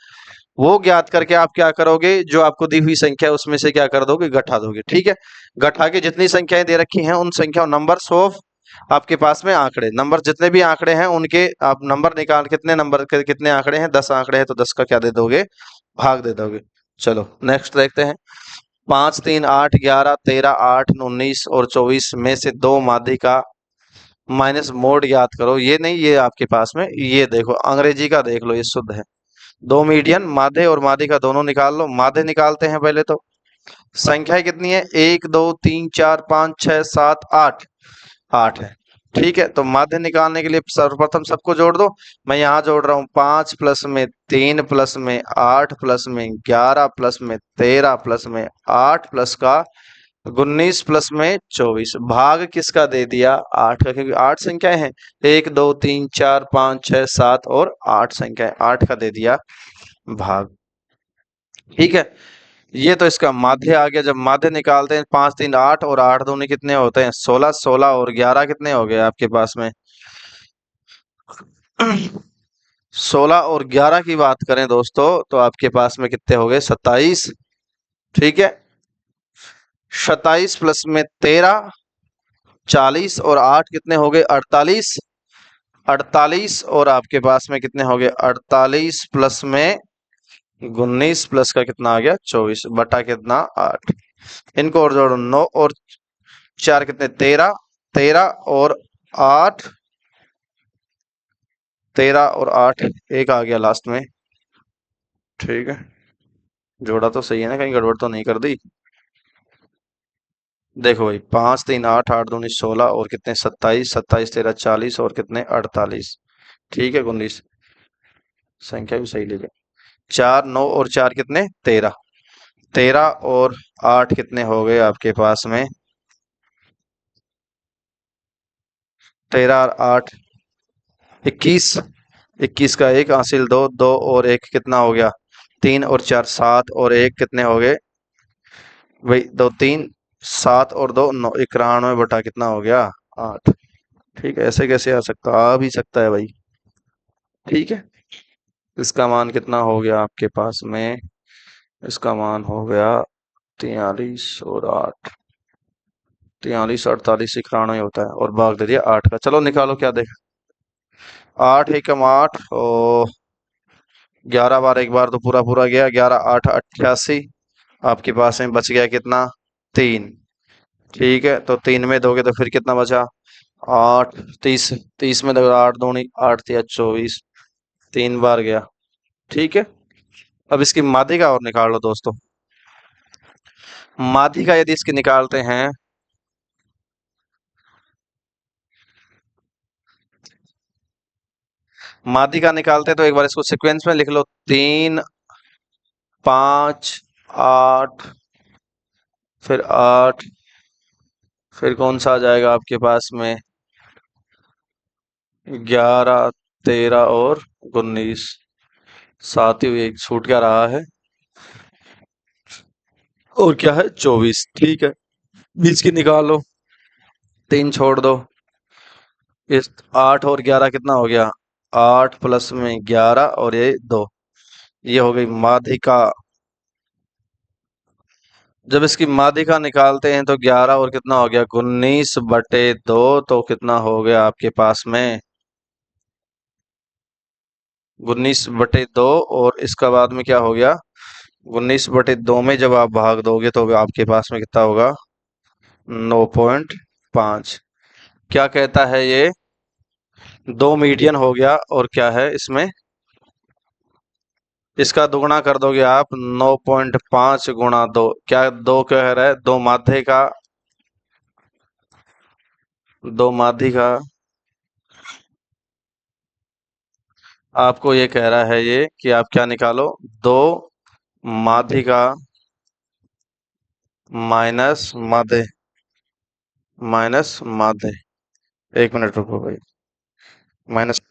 वो ज्ञात करके आप क्या करोगे, जो आपको दी हुई संख्या है उसमें से क्या कर दोगे घटा दोगे। ठीक है, घटा के जितनी संख्याएं दे रखी हैं उन संख्या नंबर्स ऑफ आपके पास में आंकड़े, नंबर जितने भी आंकड़े हैं उनके आप नंबर निकाल, कितने नंबर के कितने आंकड़े हैं 10 आंकड़े हैं तो 10 का क्या दे दोगे भाग दे दोगे। चलो नेक्स्ट देखते हैं। 5 3 8 11 13 8 19 और 24 में से दो माध्यिका माइनस मोड याद करो। ये नहीं, ये आपके पास में ये देखो अंग्रेजी का देख लो, ये शुद्ध है। दो मीडियन माध्य और माध्यिका दोनों निकाल लो। माध्य निकालते हैं पहले तो। संख्या कितनी है 1 2 3 4 5 6 7 8, 8 है। ठीक है, तो माध्य निकालने के लिए सर्वप्रथम सबको जोड़ दो। मैं यहाँ जोड़ रहा हूँ 5 प्लस में 3 प्लस में 8 प्लस में 11 प्लस में 13 प्लस में 8 प्लस का 19 प्लस में 24 भाग किसका दे दिया 8 का, क्योंकि 8 संख्याएं हैं। 1 2 3 4 5 6 7 और 8 संख्याएं, 8 का दे दिया भाग। ठीक है, ये तो इसका माध्य आ गया। जब माध्य निकालते हैं 5 3 8 और 8 दूनी कितने होते हैं 16, 16 और 11 कितने हो गए आपके पास में 16 और 11 की बात करें दोस्तों तो आपके पास में कितने हो गए 27। ठीक है, 27 प्लस में 13 40 और 8 कितने हो गए 48, 48 और आपके पास में कितने हो गए 48 प्लस में 19 प्लस का कितना आ गया 24 बटा कितना 8। इनको और जोड़ो 9 और 4 कितने 13, 13 और 8, 13 और 8 एक आ गया लास्ट में। ठीक है, जोड़ा तो सही है ना, कहीं गड़बड़ तो नहीं कर दी। देखो भाई 5 3 8 8 दूनी 16 और कितने 27, 27 13 40 और कितने 48। ठीक है 19, संख्या भी सही ले गए। 4 9 और 4 कितने 13, 13 और 8 कितने हो गए आपके पास में 13 और 8 21, 21 का एक हासिल 2, 2 और 1 कितना हो गया 3 और 4 7 और 1 कितने हो गए भाई 2 3 7 और 2 9, 91 बटा कितना हो गया 8। ठीक है, ऐसे कैसे आ सकता, आ भी सकता है भाई। ठीक है, इसका मान कितना हो गया आपके पास में, इसका मान हो गया 43 और 8, 43 48 91 होता है, और भाग दे दिया 8 का। चलो निकालो क्या देख 8 एकम 8 और 11 बार एक बार तो पूरा पूरा गया, 11 8 88 आपके पास में बच गया कितना 3। ठीक है, तो 3 में दोगे तो फिर कितना बचा 8, 30, 30 में दोगे 8 दूनी 8 या 24, 3 बार गया। ठीक है, अब इसकी माध्यिका और निकाल लो दोस्तों। माध्यिका यदि इसकी निकालते हैं माध्यिका निकालते हैं तो एक बार इसको सीक्वेंस में लिख लो 3 5 8 फिर 8 फिर कौन सा आ जाएगा आपके पास में 11, 13 और 19, साथ ही एक छूट क्या रहा है, और क्या है, 24। ठीक है, बीच की निकालो, 3 छोड़ दो। इस 8 और 11 कितना हो गया, 8 प्लस में 11 और ये 2, ये हो गई माध्यिका। जब इसकी माध्यिका निकालते हैं तो 11 और कितना हो गया, 19/2, तो कितना हो गया आपके पास में, 19/2, और इसका बाद में क्या हो गया, 19/2 में जब आप भाग दोगे तो आपके पास में कितना होगा, 9.5। क्या कहता है ये, 2 मीडियन हो गया, और क्या है इसमें, इसका दुगुना कर दोगे आप, 9.5 गुणा 2, क्या 2 कह रहा है, 2 माध्य का, 2 माध्य का, आपको ये कह रहा है ये कि आप क्या निकालो, 2 माध्य का माइनस माध्य, माइनस माध्य, 1 मिनट रुको भाई, माइनस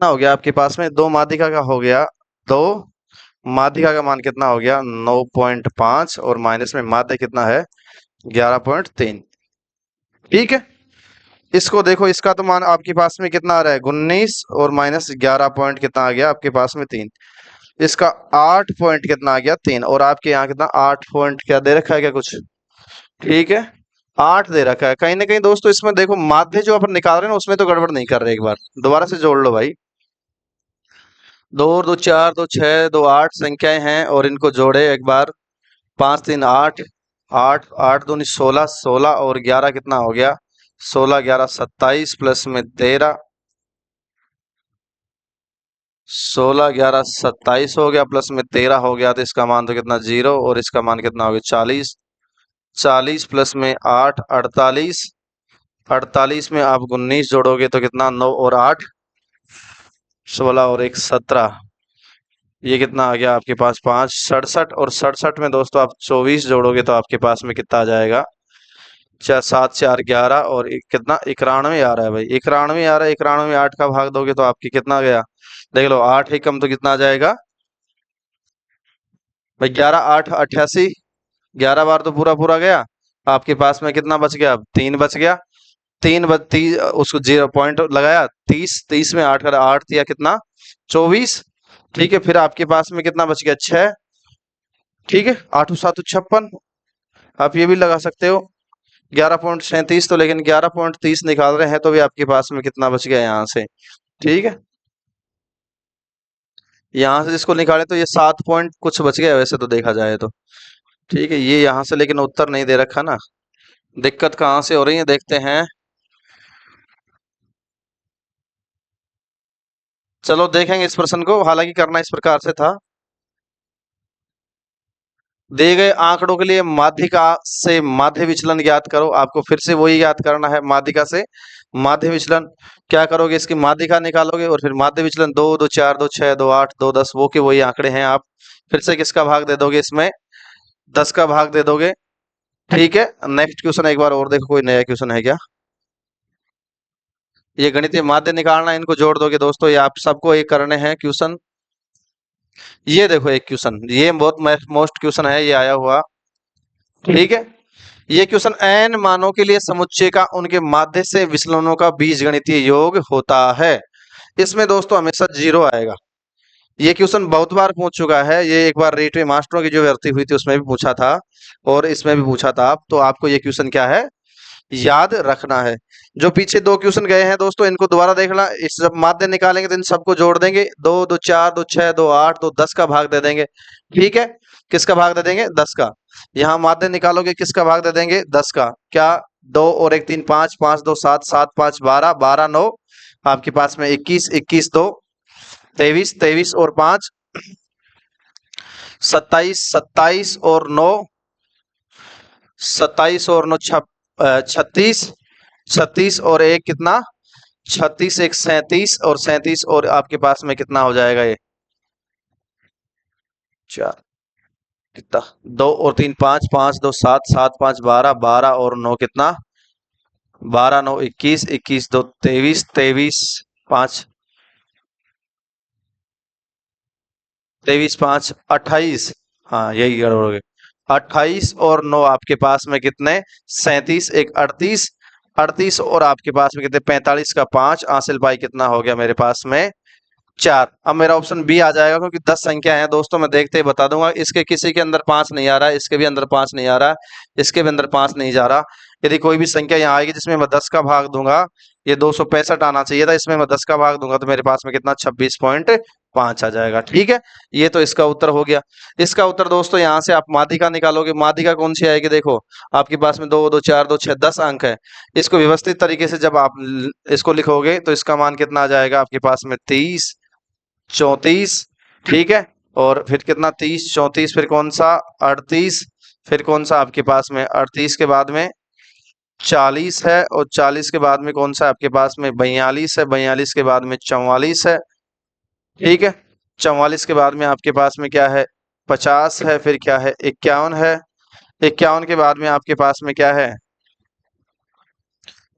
कितना हो गया आपके पास में, 2 माध्यिका का हो गया, 2 माध्यिका का मान कितना हो गया, 9.5, और माइनस में माध्य कितना है, 11.3। ठीक है, इसको देखो, इसका तो मान आपके पास में कितना आ रहा है, 19, और माइनस 11 पॉइंट कितना आ गया आपके पास में, 3। इसका 8 पॉइंट कितना आ गया, 3, और आपके यहाँ कितना, 8 पॉइंट क्या दे रखा है क्या कुछ, ठीक है, 8 दे रखा है। कहीं ना कहीं दोस्तों इसमें देखो, माध्य जो अपन निकाल रहे हैं ना, उसमें तो गड़बड़ नहीं कर रहे, एक बार दोबारा से जोड़ लो भाई, 2 और 2 4, 2 6, 2 8 संख्याएं हैं, और इनको जोड़े एक बार, 5 3 8, 8 8 दूनी 16, 16 और 11 कितना हो गया, 16 11 27, प्लस में 13, 16 11 27 हो गया, प्लस में 13 हो गया, तो इसका मान तो कितना, 0, और इसका मान कितना हो गया, 40, 40 प्लस में 8 48, 48 में आप 19 जोड़ोगे तो कितना, 9 और 8 16 और 1 17, ये कितना आ गया आपके पास, 5 67, और 67 में दोस्तों आप 24 जोड़ोगे तो आपके पास में कितना आ जाएगा, 7 4 11, और कितना, 91 आ रहा है भाई, 91 आ रहा है, 91 में 8 का भाग दोगे तो आपकी कितना गया, देख लो, 8 एकम तो कितना आ जाएगा भाई, 11 8 88, 11 बार तो पूरा पूरा गया, आपके पास में कितना बच गया, 3 बच गया, 3 30, उसको 0 पॉइंट लगाया, 30, 30 में 8 का 8 दिया कितना, 24। ठीक है, फिर आपके पास में कितना बच गया, 6। ठीक है, 8 7 56, आप ये भी लगा सकते हो, 11.37, तो लेकिन 11.30 निकाल रहे हैं तो भी आपके पास में कितना बच गया यहाँ से, ठीक है, यहाँ से जिसको निकाले तो ये 7 पॉइंट कुछ बच गया वैसे तो देखा जाए तो। ठीक है, ये यहाँ से लेकिन उत्तर नहीं दे रखा ना, दिक्कत कहाँ से हो रही है देखते हैं, चलो देखेंगे इस प्रश्न को, हालांकि करना इस प्रकार से था, दिए गए आंकड़ों के लिए माध्यिका से माध्य विचलन ज्ञात करो, आपको फिर से वही याद करना है, माध्यिका से माध्य विचलन, क्या करोगे, इसकी माध्यिका निकालोगे, और फिर माध्य विचलन 2 2 4 2 6 2 8 2 10, वो के वही आंकड़े हैं, आप फिर से किसका भाग दे दोगे इसमें, 10 का भाग दे दोगे। ठीक है, नेक्स्ट क्वेश्चन एक बार और देखो, कोई नया क्वेश्चन है क्या, ये गणितीय माध्य निकालना, इनको जोड़ दोगे दोस्तों, ये आप सबको ये करने हैं क्वेश्चन। ये देखो एक क्वेश्चन, ये बहुत मोस्ट क्वेश्चन है, ये आया हुआ, ठीक है, ये क्वेश्चन, n मानों के लिए समुच्चय का उनके माध्य से विचलनों का बीजगणितीय योग होता है, इसमें दोस्तों हमेशा 0 आएगा। ये क्वेश्चन बहुत बार पूछ चुका है, ये एक बार रेटवे मास्टरों की जो भर्ती हुई थी उसमें भी पूछा था, और इसमें भी पूछा था, तो आपको ये क्वेश्चन क्या है, याद रखना है। जो पीछे 2 क्वेश्चन गए हैं दोस्तों, इनको दोबारा देखना, इस जब माध्य निकालेंगे तो इन सबको जोड़ देंगे, 2 2 4 2 6 2 8 2 10 का भाग दे देंगे। ठीक है, किसका भाग दे देंगे, 10 का, यहाँ माध्य निकालोगे किसका भाग दे देंगे, 10 का, क्या दो और एक तीन पाँच, पाँच दो सात, सात पाँच बारह, बारह नौ आपके पास में 21, 21 दो 23, 23 और पाँच 27, 27 और नौ 27 और नौ 36, 36 और एक कितना 36, एक 37 और 37 और आपके पास में कितना हो जाएगा ये चार, कितना दो और तीन पाँच, पाँच दो सात, सात पाँच बारह, बारह और नौ कितना 12 9 21, 21 दो 23, 23 पाँच 23 5 28, हाँ यही गड़बड़ हो गई 28 और 9 आपके पास में कितने 37, एक 38, 38 और आपके पास में कितने 45 का 5 हासिल पाई कितना हो गया मेरे पास में 4। अब मेरा ऑप्शन बी आ जाएगा क्योंकि 10 संख्या है दोस्तों, मैं देखते ही बता दूंगा। इसके किसी के अंदर 5 नहीं आ रहा है, इसके भी अंदर 5 नहीं आ रहा है, इसके भी अंदर 5 नहीं जा रहा। यदि कोई भी संख्या यहाँ आएगी जिसमें मैं 10 का भाग दूंगा, ये 265 आना चाहिए था, इसमें मैं 10 का भाग दूंगा तो मेरे पास में कितना 26.5 आ जाएगा। ठीक है, ये तो इसका उत्तर हो गया। इसका उत्तर दोस्तों यहाँ से आप माध्यिका निकालोगे, माध्यिका कौन सी आएगी देखो, आपके पास में 2 2 4 2 6 10 अंक है। इसको व्यवस्थित तरीके से जब आप इसको लिखोगे तो इसका मान कितना आ जाएगा आपके पास में 30, 34, ठीक है, और फिर कितना 30, 34, फिर कौन सा 38, फिर कौन सा आपके पास में 38 के बाद में 40 है, और 40 के बाद में कौन सा आपके पास में 42 है, 42 के बाद में 44 है, ठीक है, 44 के बाद में आपके पास में क्या है 50 है, फिर क्या है 51 है, 51 के बाद में आपके पास में क्या है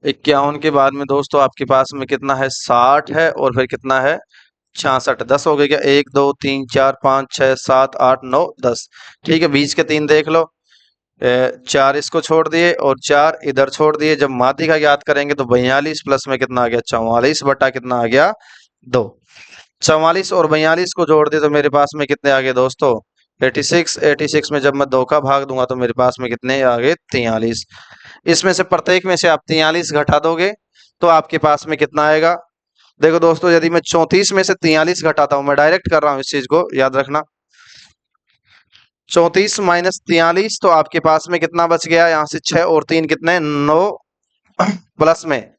51 के बाद में दोस्तों आपके पास में कितना है 60 है, और फिर कितना है 66। 10 हो गए क्या 1 2 3 4 5 6 7 8 9 10, ठीक है, बीच के 3 देख लो, 4 इसको छोड़ दिए और 4 इधर छोड़ दिए। जब माध्यिका याद करेंगे तो 42 प्लस में कितना आ गया 44 बटा कितना आ गया 2। 44 और 42 को जोड़ दिए तो मेरे पास में कितने आ गए दोस्तों 86। 86 में जब मैं 2 का भाग दूंगा तो मेरे पास में कितने आ गए 43। इसमें से प्रत्येक में से आप 43 घटा दोगे तो आपके पास में कितना आएगा। देखो दोस्तों, यदि मैं 34 में से 43 घटाता हूं, मैं डायरेक्ट कर रहा हूं, इस चीज को याद रखना, 34 माइनस 43 तो आपके पास में कितना बच गया, यहां से 6 और 3 कितने 9, प्लस में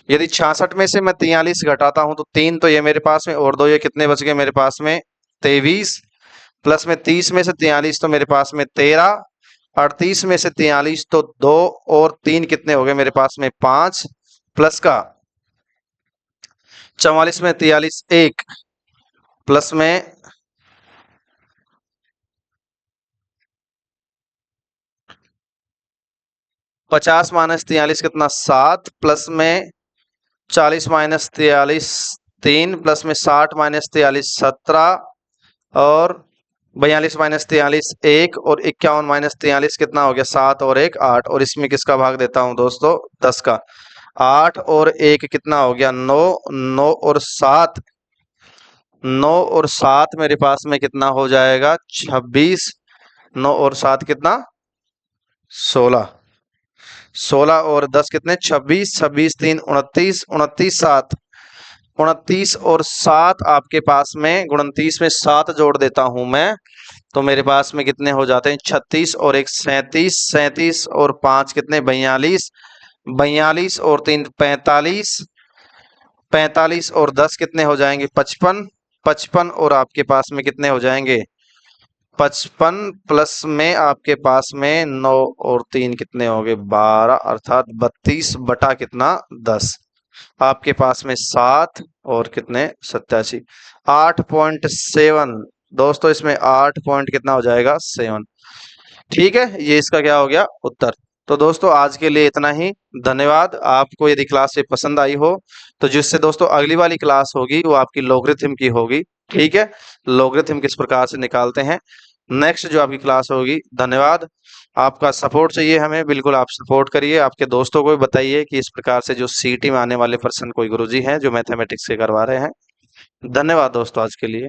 यदि 66 में से मैं 43 घटाता हूं तो 3 तो ये मेरे पास में और 2 ये कितने बच गए मेरे पास में 23, प्लस में 30 में से 43 तो मेरे पास में 13, 38 में से 43 तो 2 और 3 कितने हो गए मेरे पास में 5, प्लस का 44 में 43 1, प्लस में 50 माइनस 43 कितना 7, प्लस में 40 माइनस 43 3, प्लस में 60 माइनस 43 17, और 42 माइनस 43 1, और 51 माइनस 43 कितना हो गया 7 और 1 8, और इसमें किसका भाग देता हूं दोस्तों 10 का। 8 और 1 कितना हो गया 9, 9 और 7, 9 और 7 मेरे पास में कितना हो जाएगा 26, 9 और 7 कितना 16, 16 और 10 कितने 26, 26 3 29, 29 7, 29 और 7 आपके पास में 29 में 7 जोड़ देता हूं मैं तो मेरे पास में कितने हो जाते हैं 36, और एक 37, 37 और 5 कितने 42, 42 और 3 45, 45 और 10 कितने हो जाएंगे 55, 55 और आपके पास में कितने हो जाएंगे 55, प्लस में आपके पास में 9 और 3 कितने हो गए 12, अर्थात 32 बटा कितना 10, आपके पास में 7 और कितने 87, 8.7 दोस्तों, इसमें 8 पॉइंट कितना हो जाएगा 7। ठीक है, ये इसका क्या हो गया उत्तर। तो दोस्तों आज के लिए इतना ही, धन्यवाद। आपको यदि क्लास ये पसंद आई हो तो जिससे दोस्तों अगली वाली क्लास होगी वो आपकी लॉगरिथम की होगी। ठीक है, लॉगरिथम किस प्रकार से निकालते हैं, नेक्स्ट जो आपकी क्लास होगी। धन्यवाद। आपका सपोर्ट चाहिए हमें, बिल्कुल आप सपोर्ट करिए, आपके दोस्तों को भी बताइए कि इस प्रकार से जो सीटी में आने वाले पर्सन कोई गुरुजी हैं जो मैथमेटिक्स के करवा रहे हैं। धन्यवाद दोस्तों आज के लिए।